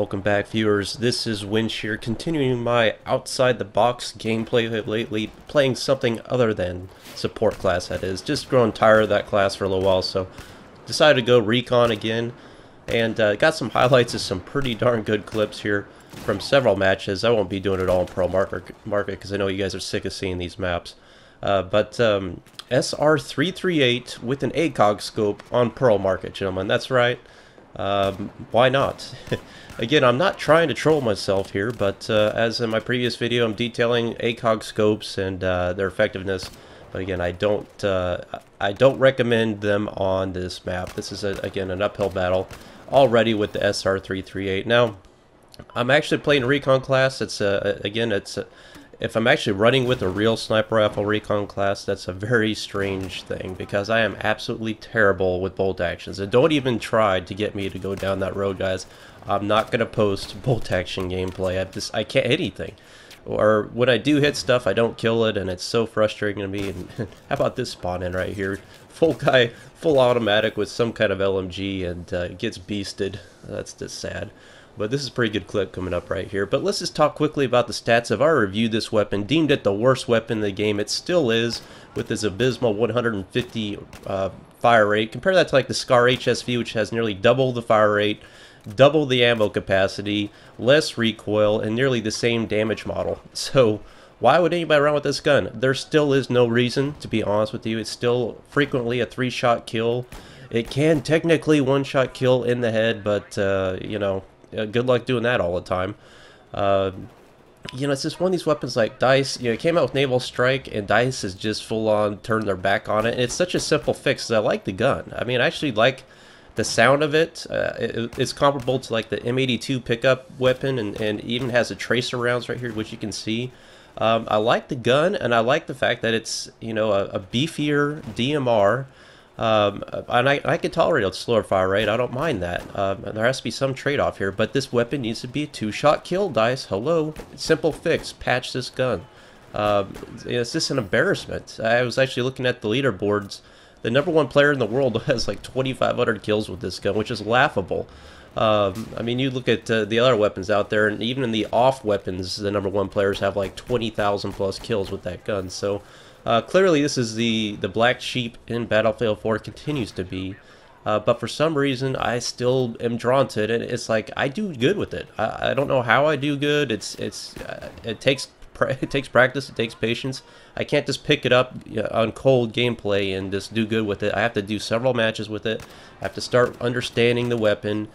Welcome back, viewers. This is Winch here, continuing my outside-the-box gameplay lately, playing something other than support class, that is. Just growing tired of that class for a little while, so decided to go recon again, and got some highlights of some pretty darn good clips here from several matches. I won't be doing it all in Pro Market because I know you guys are sick of seeing these maps. But SR338 with an ACOG scope on Pearl Market, gentlemen. That's right. Why not? Again, I'm not trying to troll myself here, but as in my previous video, I'm detailing ACOG scopes and their effectiveness. But again, I don't recommend them on this map. This is again an uphill battle already with the SR338. Now, I'm actually playing recon class. It's if I'm actually running with a real sniper rifle recon class, that's a very strange thing because I am absolutely terrible with bolt actions. And don't even try to get me to go down that road, guys. I'm not gonna post bolt action gameplay. I can't hit anything, or when I do hit stuff, I don't kill it, and it's so frustrating to me. And how about this spawn in right here? Full automatic with some kind of LMG, and gets beasted. That's just sad. But this is a pretty good clip coming up right here. But let's just talk quickly about the stats. I've already reviewed this weapon, deemed it the worst weapon in the game. It still is, with this abysmal 150 fire rate. Compare that to like the SCAR HSV, which has nearly double the fire rate, double the ammo capacity, less recoil, and nearly the same damage model. So why would anybody run with this gun? There still is no reason, to be honest with you. It's still frequently a 3-shot kill. It can technically 1-shot kill in the head, but you know, good luck doing that all the time. You know, it's just one of these weapons like DICE, you know, it came out with Naval Strike, and DICE has just full-on turned their back on it. And it's such a simple fix, 'cause I like the gun. I mean, I actually like the sound of it. It's comparable to like the M82 pickup weapon, and even has a tracer rounds right here, which you can see. I like the gun, and I like the fact that it's, you know, a beefier DMR. And I can tolerate a slower fire rate. I don't mind that. There has to be some trade-off here, but this weapon needs to be a 2-shot kill, DICE. Hello. Simple fix. Patch this gun. It's just an embarrassment. I was actually looking at the leaderboards. The #1 player in the world has like 2,500 kills with this gun, which is laughable. I mean, you look at the other weapons out there, and even in the off weapons, the #1 players have like 20,000 plus kills with that gun. So clearly this is the black sheep in Battlefield 4, continues to be. But for some reason, I still am drawn to it, and it's like I do good with it. I don't know how I do good. It takes practice, it takes patience. I can't just pick it up on cold gameplay and just do good with it. I have to do several matches with it. I have to start understanding the weapon,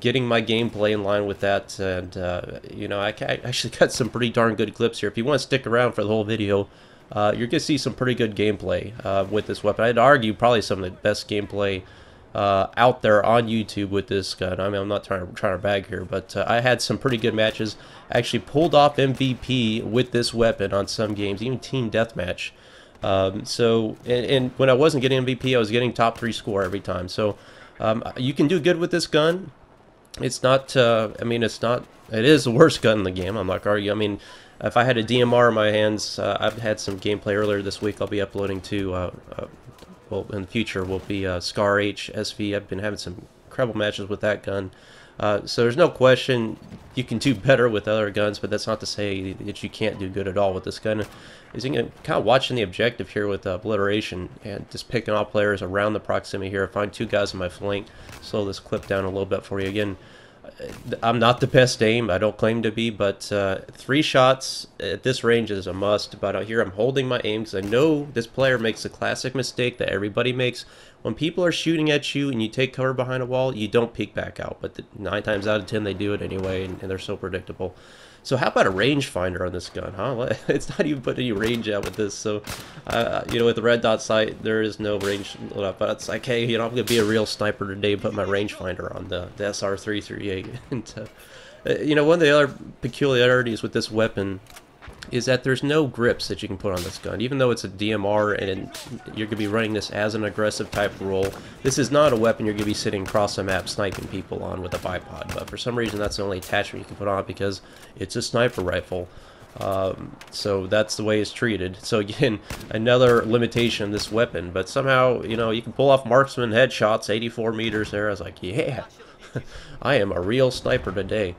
getting my gameplay in line with that, and you know, I actually got some pretty darn good clips here. If you want to stick around for the whole video, you're gonna see some pretty good gameplay with this weapon. I'd argue probably some of the best gameplay out there on YouTube with this gun. I mean, I'm not trying to bag here, but I had some pretty good matches. I actually pulled off MVP with this weapon on some games, even team deathmatch. So, and when I wasn't getting MVP, I was getting top 3 score every time. So, you can do good with this gun. It's not. I mean, it's not. It is the worst gun in the game. I'm not gonna argue. I mean, if I had a DMR in my hands, I've had some gameplay earlier this week. I'll be uploading to. Well, in the future will be SCAR HSV. I've been having some incredible matches with that gun. So there's no question you can do better with other guns, but that's not to say that you can't do good at all with this gun. Is kind of watching the objective here with obliteration and just picking off players around the proximity here. I find 2 guys on my flank. Slow this clip down a little bit for you again. I'm not the best aim, I don't claim to be, but 3 shots at this range is a must. But out here I'm holding my aim because I know this player makes a classic mistake that everybody makes. When people are shooting at you and you take cover behind a wall, you don't peek back out, but 9 times out of 10 they do it anyway, and they're so predictable. So how about a rangefinder on this gun, huh? It's not even putting any range out with this. So, you know, with the red dot sight, there is no range. But it's like, hey, you know, I'm going to be a real sniper today and put my rangefinder on the SR338. And, you know, one of the other peculiarities with this weapon is that there's no grips that you can put on this gun. Even though it's a DMR and you're going to be running this as an aggressive type of role, this is not a weapon you're going to be sitting across the map sniping people on with a bipod. But for some reason that's the only attachment you can put on because it's a sniper rifle. So that's the way it's treated. So again, another limitation of this weapon. But somehow, you know, you can pull off marksman headshots, 84 meters there. I was like, yeah. I am a real sniper today.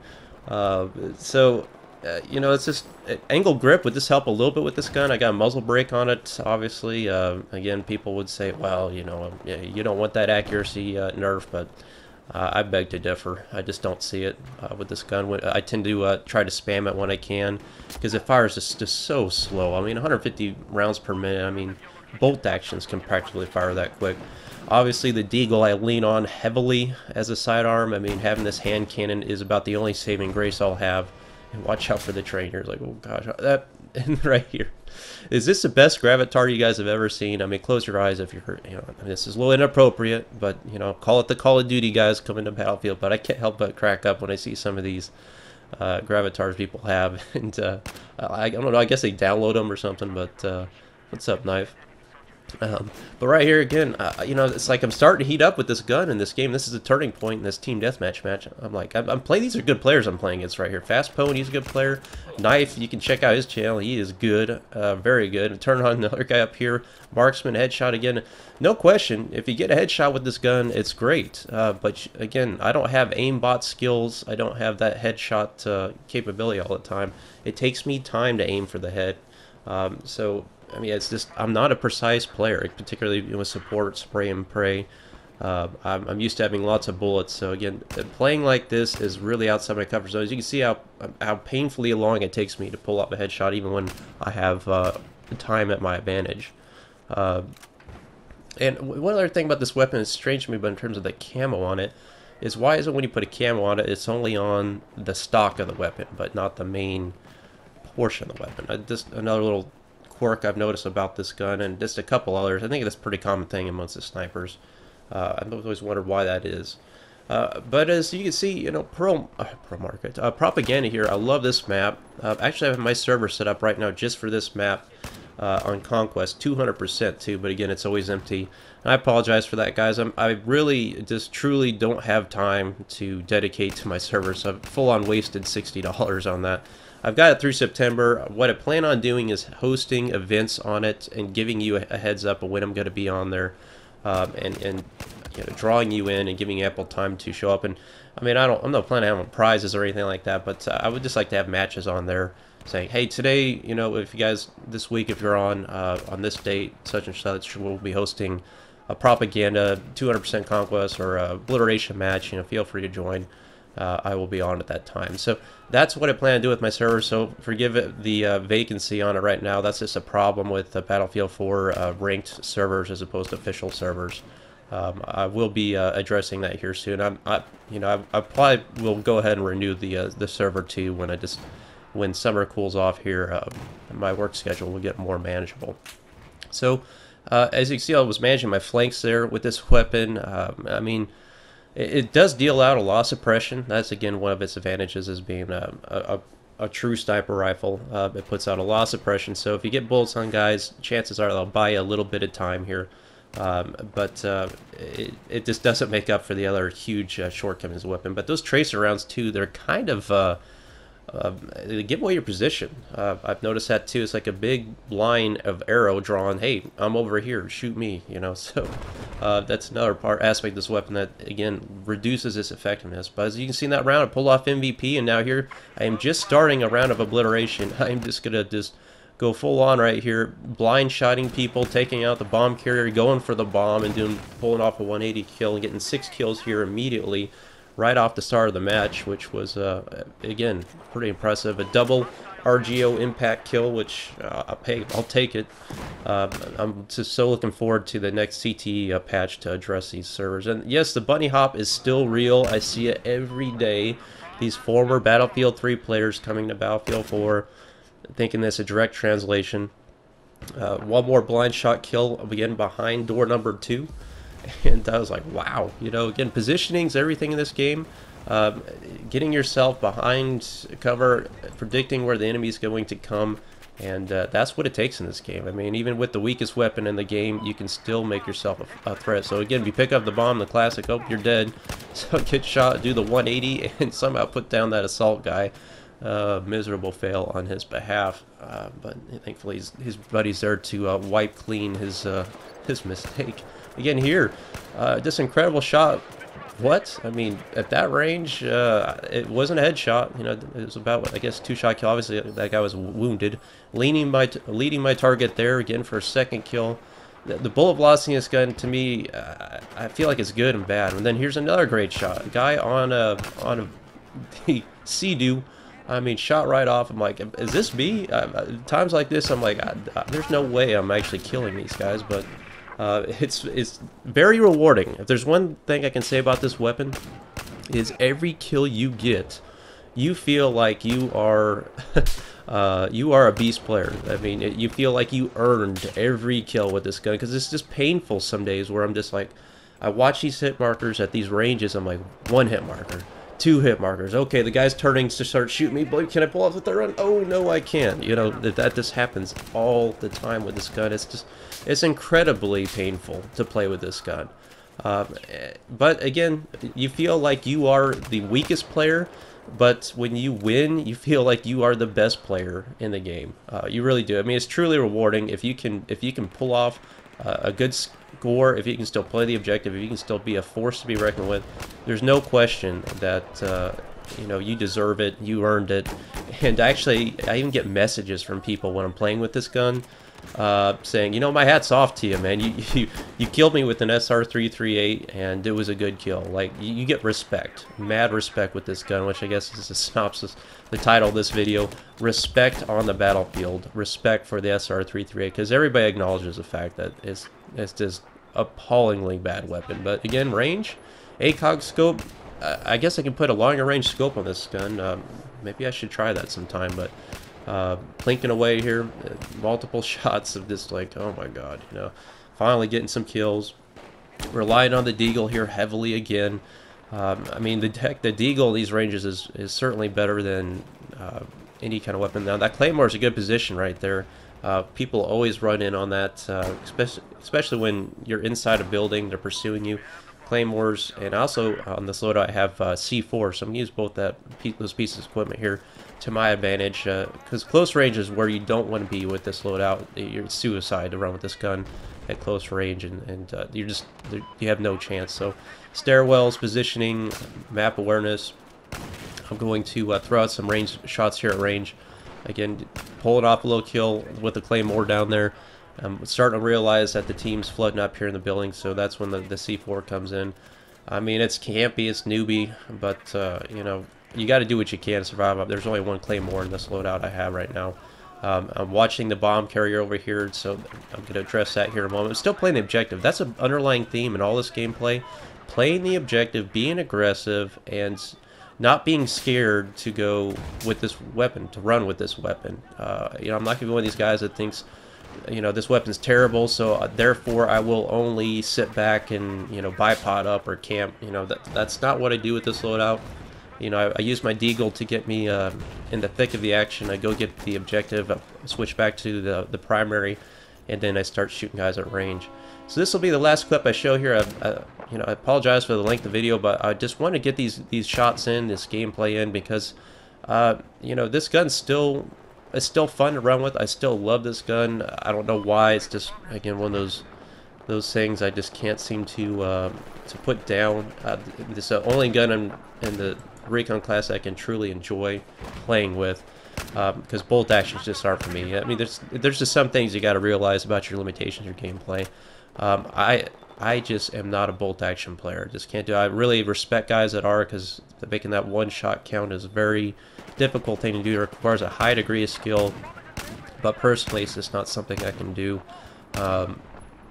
You know, it's just angle grip would just help a little bit with this gun. I got a muzzle brake on it, obviously. Again, people would say, well, you know, you don't want that accuracy nerf, but I beg to differ. I just don't see it with this gun. I tend to try to spam it when I can because it fires just so slow. I mean, 150 rounds per minute. I mean, bolt actions can practically fire that quick. Obviously, the Deagle I lean on heavily as a sidearm. I mean, having this hand cannon is about the only saving grace I'll have. And watch out for the trainers. Like, oh gosh, that right here. Is this the best Gravatar you guys have ever seen? I mean, close your eyes if you're hurt. You know, I mean, this is a little inappropriate, but you know, call it the Call of Duty guys coming to Battlefield. But I can't help but crack up when I see some of these Gravatars people have, and I don't know. I guess they download them or something. But what's up, Knife? But right here again, you know, it's like I'm starting to heat up with this gun in this game. This is a turning point in this team deathmatch match. I'm like, I'm playing. These are good players I'm playing against right here. Fast Pone, he's a good player. Knife, you can check out his channel. He is good, very good. And turn on another guy up here. Marksman, headshot again. No question, if you get a headshot with this gun, it's great. But again, I don't have aimbot skills. I don't have that headshot capability all the time. It takes me time to aim for the head. So I mean, it's just, I'm not a precise player, particularly with support, spray and pray. I'm used to having lots of bullets, so again, playing like this is really outside my comfort zone. As you can see how painfully long it takes me to pull off a headshot, even when I have time at my advantage. And one other thing about this weapon is strange to me, but in terms of the camo on it, is why is it when you put a camo on it, it's only on the stock of the weapon, but not the main portion of the weapon. Just another little quirk I've noticed about this gun, and just a couple others. I think that's a pretty common thing amongst the snipers. I've always wondered why that is. But as you can see, you know, Pearl Market, Propaganda here, I love this map. Actually, I have my server set up right now just for this map on Conquest, 200% too, but again, it's always empty. And I apologize for that, guys. I really just truly don't have time to dedicate to my server, so I've full-on wasted $60 on that. I've got it through September. What I plan on doing is hosting events on it and giving you a heads up of when I'm going to be on there, and you know, drawing you in and giving you ample time to show up. And I mean, I'm not planning on having prizes or anything like that, but I would just like to have matches on there saying, hey, today, you know, if you guys this week, if you're on this date, such and such, we'll be hosting a Propaganda 200% Conquest or a Obliteration match. You know, feel free to join. I will be on at that time. So that's what I plan to do with my server. So forgive it, the vacancy on it right now. That's just a problem with Battlefield 4 ranked servers as opposed to official servers. I will be addressing that here soon. I probably will go ahead and renew the server too when summer cools off here. My work schedule will get more manageable. So as you can see, I was managing my flanks there with this weapon. I mean, it does deal out a lot of suppression. That's again one of its advantages as being a true sniper rifle. It puts out a lot of suppression. So if you get bullets on guys, chances are they'll buy you a little bit of time here. But it just doesn't make up for the other huge shortcomings of the weapon. But those tracer rounds too, they're kind of they give away your position. I've noticed that too. It's like a big line of arrow drawn. Hey, I'm over here. Shoot me. You know. So that's another aspect of this weapon that again reduces its effectiveness. But as you can see in that round, I pulled off MVP, and now here I am just starting a round of obliteration. I'm just gonna go full on right here, blind shotting people, taking out the bomb carrier, going for the bomb, and pulling off a 180 kill and getting 6 kills here immediately. Right off the start of the match, which was, again, pretty impressive. A double RGO impact kill, which I'll take it. I'm just so looking forward to the next CTE patch to address these servers. And yes, the bunny hop is still real. I see it every day. These former Battlefield 3 players coming to Battlefield 4, thinking this a direct translation. One more blind shot kill, again, behind door number 2. And I was like, wow, you know, again, positioning's everything in this game. Getting yourself behind cover, predicting where the enemy's going to come, and that's what it takes in this game. I mean, even with the weakest weapon in the game, you can still make yourself a threat. So again, if you pick up the bomb, the classic, oh, you're dead. So get shot, do the 180, and somehow put down that assault guy. Miserable fail on his behalf, but thankfully his buddy's there to wipe clean his mistake. Again here, this incredible shot what? I mean, at that range, it wasn't a headshot. You know, it was about, I guess, 2-shot kill. Obviously, that guy was wounded. Leading my target there again for a second kill. The bullet velocity in this gun, to me, I feel like it's good and bad. And then here's another great shot. A guy on a the Sea-Doo, I mean, shot right off. I'm like, is this me? Times like this, I'm like, there's no way I'm actually killing these guys, but it's very rewarding. If there's one thing I can say about this weapon, is every kill you get, you feel like you are you are a beast player. I mean, you feel like you earned every kill with this gun, because it's just painful some days where I'm just like, I watch these hit markers at these ranges, I'm like, 1 hit marker, 2 hit markers. Okay, the guy's turning to start shooting me. Boy, can I pull off the third run? Oh no, I can't. You know, that just happens all the time with this gun. It's incredibly painful to play with this gun. But again, you feel like you are the weakest player, but when you win, you feel like you are the best player in the game. You really do. I mean, it's truly rewarding if you can pull off a good score, if you can still play the objective, if you can still be a force to be reckoned with. There's no question that you know, you deserve it, you earned it. And actually, I even get messages from people when I'm playing with this gun, saying, you know, my hat's off to you, man. You killed me with an SR338, and it was a good kill. Like, you get respect, mad respect with this gun, which I guess is the synopsis, the title of this video. Respect on the battlefield, respect for the SR338, because everybody acknowledges the fact that it's just appallingly bad weapon. But again, range, ACOG scope. I guess I can put a longer range scope on this gun. Maybe I should try that sometime, but plinking away here, multiple shots of this, like, oh my god, you know, finally getting some kills. Relying on the deagle here heavily again. I mean, the deagle in these ranges is certainly better than any kind of weapon. Now, that Claymore is a good position right there. People always run in on that, especially when you're inside a building, they're pursuing you. Claymores, and also on this loadout I have C4, so I'm going to use both those pieces of equipment here to my advantage, because close range is where you don't want to be with this loadout. You're suicide to run with this gun at close range, and you have no chance. So stairwells, positioning, map awareness. I'm going to throw out some range shots here at range. Again, pulling off a little kill with the Claymore down there. I'm starting to realize that the team's flooding up here in the building, so that's when the C4 comes in. I mean, it's campy, it's newbie, but, you know, you got to do what you can to survive. There's only one Claymore in this loadout I have right now. I'm watching the bomb carrier over here, so I'm going to address that here in a moment. I'm still playing the objective. That's an underlying theme in all this gameplay. Playing the objective, being aggressive, and not being scared to go with this weapon, to run with this weapon. You know, I'm not going to be one of these guys that thinks, you know, this weapon's terrible, so therefore I will only sit back and, you know, bipod up or camp. You know, that's not what I do with this loadout. You know, I use my deagle to get me in the thick of the action. I go get the objective, I switch back to the primary, and then I start shooting guys at range. So this will be the last clip I show here. You know, I apologize for the length of the video, but I just want to get these shots in, this gameplay in, because you know, this gun's it's still fun to run with. I still love this gun. I don't know why. It's just, again, one of those things I just can't seem to put down. This is the only gun in the Recon class I can truly enjoy playing with, because bolt actions just aren't for me. I mean, there's just some things you got to realize about your limitations, your gameplay. I just am not a bolt action player. Just can't do it. I really respect guys that are, because making that one shot count is a very difficult thing to do. It requires a high degree of skill, but personally it's just not something I can do on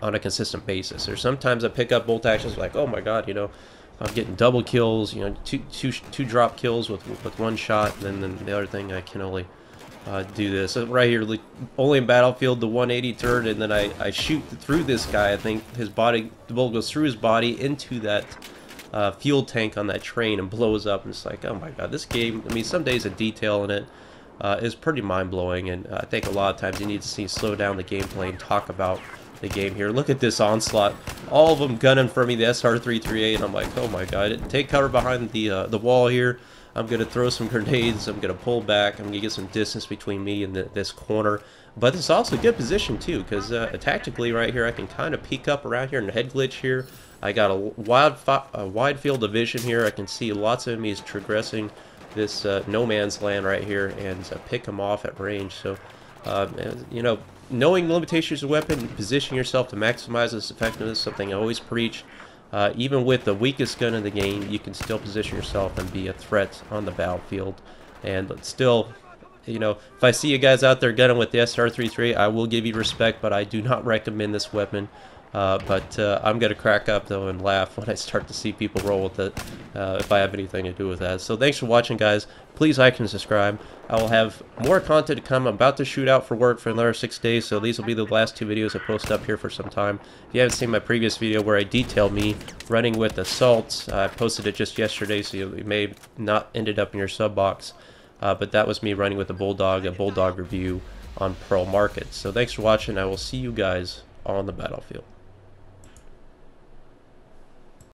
a consistent basis. There's sometimes I pick up bolt actions like, oh my god, you know, I'm getting double kills, you know, two drop kills with one shot, and then the other thing I can only do this. So right here, only in Battlefield, the 180 turret, and then I shoot through this guy. I think his body, the bullet goes through his body into that fuel tank on that train and blows up, and it's like, oh my god, this game, I mean, some days the detail in it is pretty mind-blowing, and I think a lot of times you need to slow down the gameplay and talk about the game here. Look at this onslaught, all of them gunning for me, the SR338, and I'm like, oh my god, take cover behind the wall here. I'm going to throw some grenades. I'm going to pull back. I'm going to get some distance between me and this corner. But it's also a good position, too, because tactically right here, I can kind of peek up around here and head glitch here. I got a wide field of vision here. I can see lots of enemies progressing this no man's land right here and pick them off at range. So, you know, knowing the limitations of the weapon, position yourself to maximize its effectiveness, something I always preach. Even with the weakest gun in the game, you can still position yourself and be a threat on the battlefield. And still, you know, if I see you guys out there gunning with the SR338, I will give you respect, but I do not recommend this weapon. But I'm going to crack up, though, and laugh when I start to see people roll with it, if I have anything to do with that. So thanks for watching, guys. Please like and subscribe. I will have more content to come. I'm about to shoot out for work for another 6 days, so these will be the last 2 videos I post up here for some time. If you haven't seen my previous video where I detailed me running with assaults, I posted it just yesterday, so you may not ended up in your sub box. But that was me running with a bulldog review on Pearl Market. So thanks for watching. I will see you guys on the battlefield.